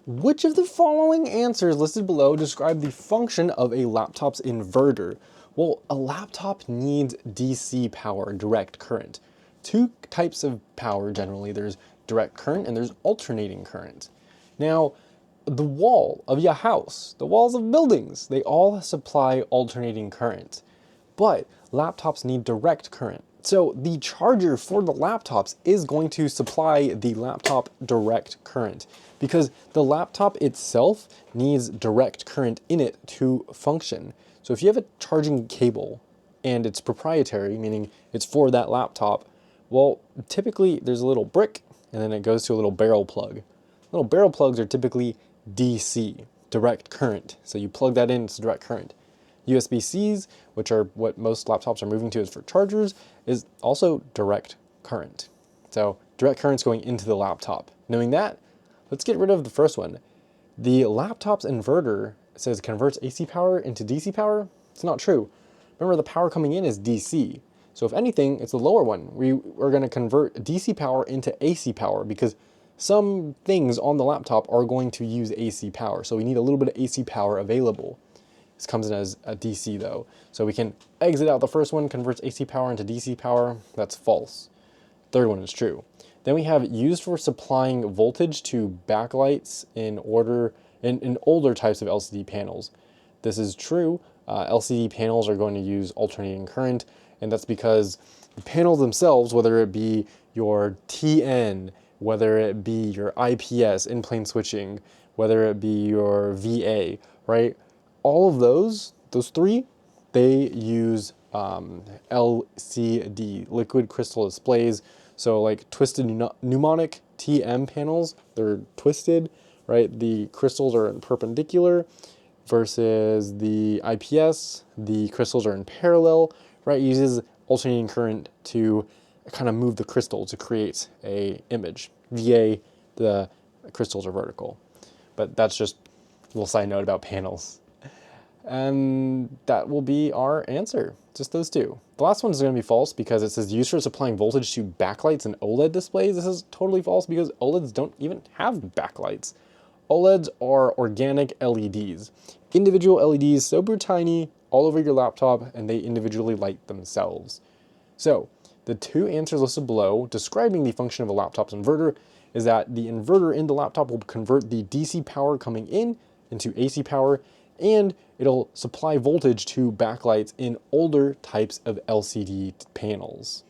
Which of the following answers listed below describe the function of a laptop's inverter? Well, a laptop needs DC power, direct current. Two types of power generally. There's direct current and there's alternating current. Now, the wall of your house, the walls of buildings, they all supply alternating current. But laptops need direct current. So the charger for the laptops is going to supply the laptop direct current because the laptop itself needs direct current in it to function. So if you have a charging cable and it's proprietary, meaning it's for that laptop, well, typically there's a little brick and then it goes to a little barrel plug. Little barrel plugs are typically DC, direct current. So you plug that in, it's direct current. USB-Cs, which are what most laptops are moving to as for chargers, is also direct current. So direct current's going into the laptop. Knowing that, let's get rid of the first one. The laptop's inverter says converts AC power into DC power. It's not true. Remember, the power coming in is DC. So if anything, it's the lower one. We're going to convert DC power into AC power because some things on the laptop are going to use AC power. So we need a little bit of AC power available. This comes in as a DC though. So we can exit out the first one, converts AC power into DC power. That's false. Third one is true. Then we have used for supplying voltage to backlights in older types of LCD panels. This is true. LCD panels are going to use alternating current, and that's because the panels themselves, whether it be your TN, whether it be your IPS, in-plane switching, whether it be your VA, right? All of those three, they use LCD, liquid crystal displays. So like twisted pneumonic TM panels, they're twisted, right? The crystals are in perpendicular versus the IPS, the crystals are in parallel, right? It uses alternating current to kind of move the crystal to create a image. VA, the crystals are vertical. But that's just a little side note about panels. And that will be our answer, just those two. The last one is going to be false because it says used for supplying voltage to backlights and OLED displays. This is totally false because OLEDs don't even have backlights. OLEDs are organic LEDs. Individual LEDs, super tiny, all over your laptop, and they individually light themselves. So, the two answers listed below describing the function of a laptop's inverter is that the inverter in the laptop will convert the DC power coming in into AC power, and it'll supply voltage to backlights in older types of LCD panels.